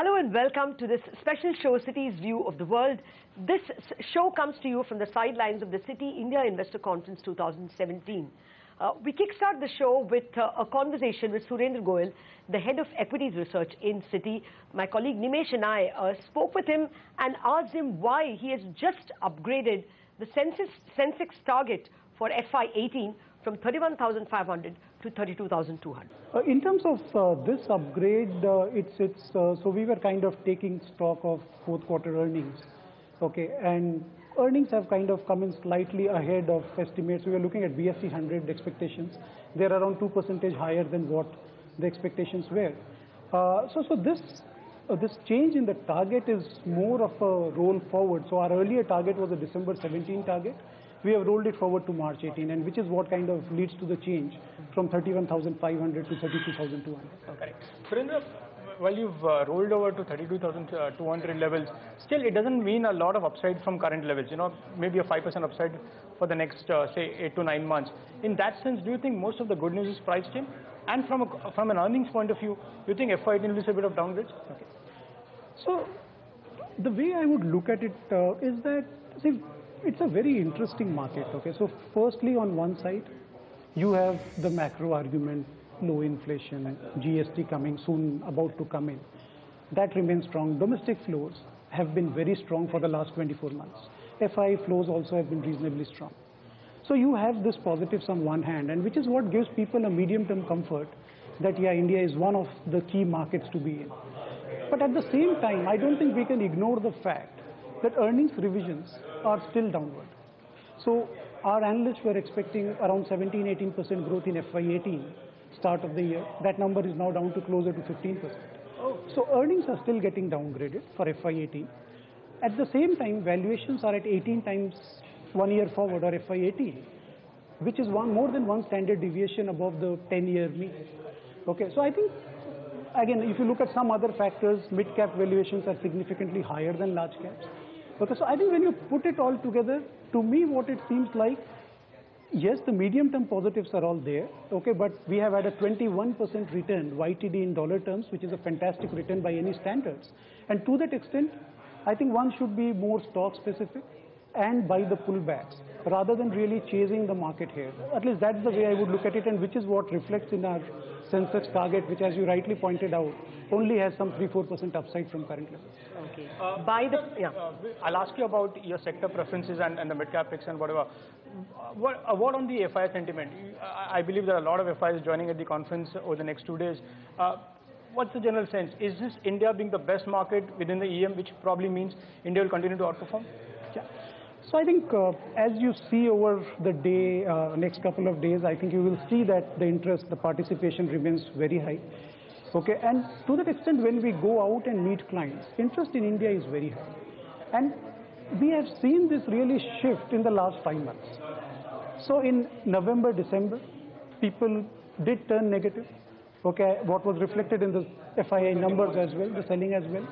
Hello and welcome to this special show, Citi's View of the World. This show comes to you from the sidelines of the Citi India Investor Conference 2017. We kickstart the show with a conversation with Surendra Goyal, the head of equities research in Citi. My colleague Nimesh and I spoke with him and asked him why he has just upgraded the Sensex target for FY18 from 31,500 to 32,200. In terms of this upgrade, so we were kind of taking stock of fourth quarter earnings, okay, and earnings have kind of come in slightly ahead of estimates. We were looking at BSE 100 expectations. They're around 2% higher than what the expectations were. So this change in the target is more of a roll forward. So our earlier target was a December 17 target. We have rolled it forward to March 18, and which is what kind of leads to the change from 31,500 to 32,200. Correct. Surendra, while you've rolled over to 32,200 levels, still it doesn't mean a lot of upside from current levels, maybe a 5% upside for the next, say, 8 to 9 months. In that sense, do you think most of the good news is priced in? And from an earnings point of view, do you think FY18 will see a bit of downgrades? Okay. So the way I would look at it is that, see, it's a very interesting market, okay? So firstly, on one side, you have the macro argument, low inflation, GST coming soon, about to come in. That remains strong. Domestic flows have been very strong for the last 24 months. FI flows also have been reasonably strong. So you have this positives on one hand, and which is what gives people a medium-term comfort that, yeah, India is one of the key markets to be in. But at the same time, I don't think we can ignore the fact that earnings revisions are still downward. So our analysts were expecting around 17-18% growth in FY18, start of the year. That number is now down to closer to 15%. So earnings are still getting downgraded for FY18. At the same time, valuations are at 18 times 1 year forward, or FY18, which is more than one standard deviation above the 10-year mean. Okay, so I think, again, if you look at some other factors, mid-cap valuations are significantly higher than large caps. Okay, so I think when you put it all together, to me what it seems like, yes, the medium-term positives are all there, okay, but we have had a 21% return, YTD in dollar terms, which is a fantastic return by any standards. And to that extent, I think one should be more stock-specific and buy the pullbacks, rather than really chasing the market here. At least that's the way I would look at it, and which is what reflects in our Sensex target, which, as you rightly pointed out, only has some 3-4% upside from current levels. Okay. I'll ask you about your sector preferences and the mid-cap picks and whatever. What on the FI sentiment? I believe there are a lot of FIs joining at the conference over the next 2 days. What's the general sense? Is this India being the best market within the EM, which probably means India will continue to outperform? Yeah. So I think as you see over the day, next couple of days, I think you will see that the interest, the participation remains very high. Okay, and to that extent, when we go out and meet clients, interest in India is very high. And we have seen this really shift in the last 5 months. So in November, December, people did turn negative. Okay, what was reflected in the FII numbers as well, the selling as well.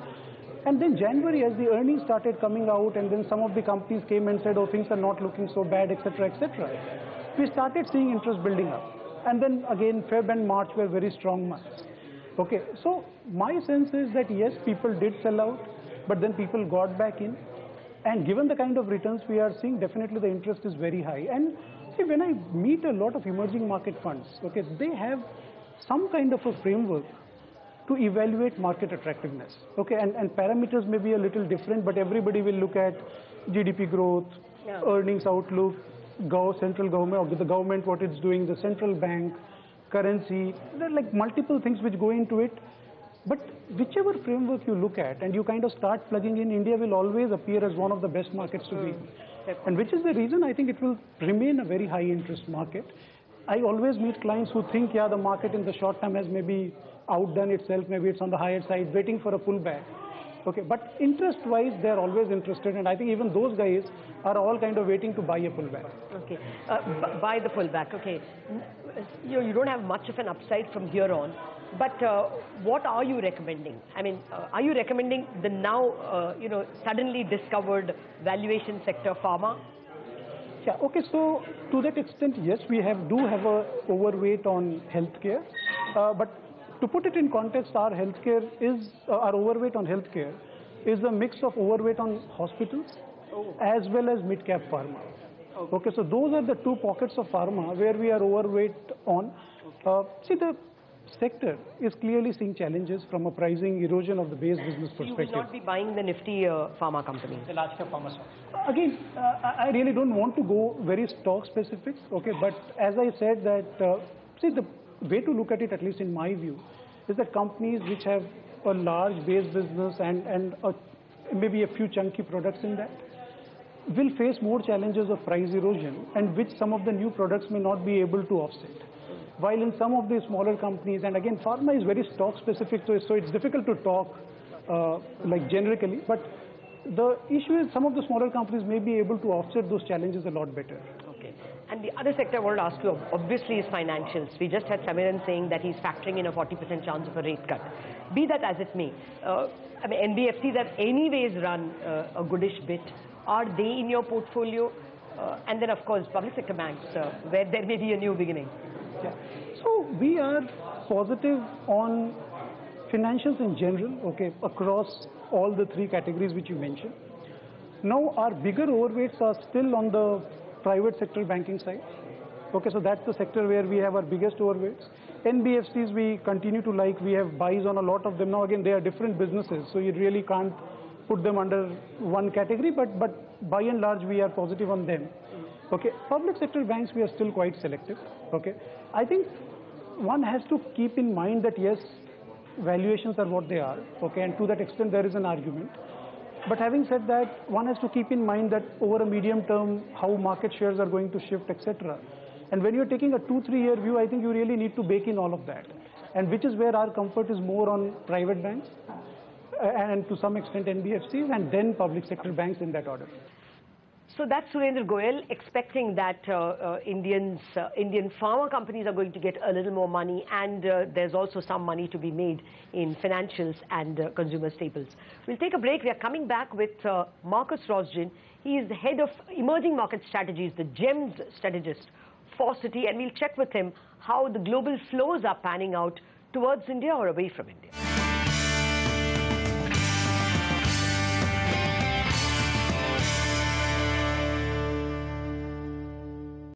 And then January, as the earnings started coming out, and then some of the companies came and said, oh, things are not looking so bad, etc., etc., we started seeing interest building up. And then again, Feb and March were very strong months. Okay, so my sense is that yes, people did sell out, but then people got back in. And given the kind of returns we are seeing, definitely the interest is very high. And see, when I meet a lot of emerging market funds, okay, they have some kind of a framework to evaluate market attractiveness. Okay, and parameters may be a little different, but everybody will look at GDP growth, earnings outlook, central government, or the government, what it's doing, the central bank, currency. There are like multiple things which go into it. But whichever framework you look at and you kind of start plugging in, India will always appear as one of the best markets to be in. And which is the reason I think it will remain a very high interest market. I always meet clients who think, yeah, the market in the short term has maybe outdone itself, maybe it's on the higher side, waiting for a pullback. Okay, but interest-wise, they're always interested, and I think even those guys are all kind of waiting to buy a pullback. Okay, buy the pullback. Okay, you don't have much of an upside from here on, but what are you recommending? I mean, are you recommending the now, suddenly discovered valuation sector, Pharma? Yeah. Okay. So to that extent, yes, we do have a overweight on healthcare, but to put it in context, our healthcare is, our overweight on healthcare is a mix of overweight on hospitals as well as mid-cap pharma. Okay, so those are the two pockets of pharma where we are overweight on. See, the sector is clearly seeing challenges from a pricing erosion of the base business perspective. You will not be buying the nifty pharma companies. The large cap pharma stocks. Again, I really don't want to go very stock specifics, okay, but as I said that, see, the way to look at it, at least in my view, is that companies which have a large base business and maybe a few chunky products in that will face more challenges of price erosion, and which some of the new products may not be able to offset. While in some of the smaller companies, and again, pharma is very stock specific, so it's difficult to talk like generically, but the issue is some of the smaller companies may be able to offset those challenges a lot better. Okay. And the other sector I wanted to ask you, obviously, is financials. We just had Samiran saying that he's factoring in a 40% chance of a rate cut. Be that as it may, I mean, NBFCs have anyways run a goodish bit. Are they in your portfolio? And then, of course, public sector banks, where there may be a new beginning. Yeah. So we are positive on financials in general, okay, across all the three categories which you mentioned. Now, our bigger overweights are still on the private sector banking side. Okay, so that's the sector where we have our biggest overweights. NBFCs we continue to like, we have buys on a lot of them. Now again, they are different businesses, so you really can't put them under one category, but by and large we are positive on them. Okay, public sector banks we are still quite selective. Okay, I think one has to keep in mind that yes, valuations are what they are. Okay, and to that extent there is an argument. But having said that, one has to keep in mind that over a medium term, how market shares are going to shift, etc. And when you're taking a 2-3 year view, I think you really need to bake in all of that. And which is where our comfort is more on private banks and to some extent NBFCs, and then public sector banks in that order. So that's Surendra Goyal expecting that Indian pharma companies are going to get a little more money, and there's also some money to be made in financials and consumer staples. We'll take a break. We are coming back with Marcus Rosgen. He is the head of emerging market strategies, the GEMS strategist for Citi, and we'll check with him how the global flows are panning out towards India or away from India.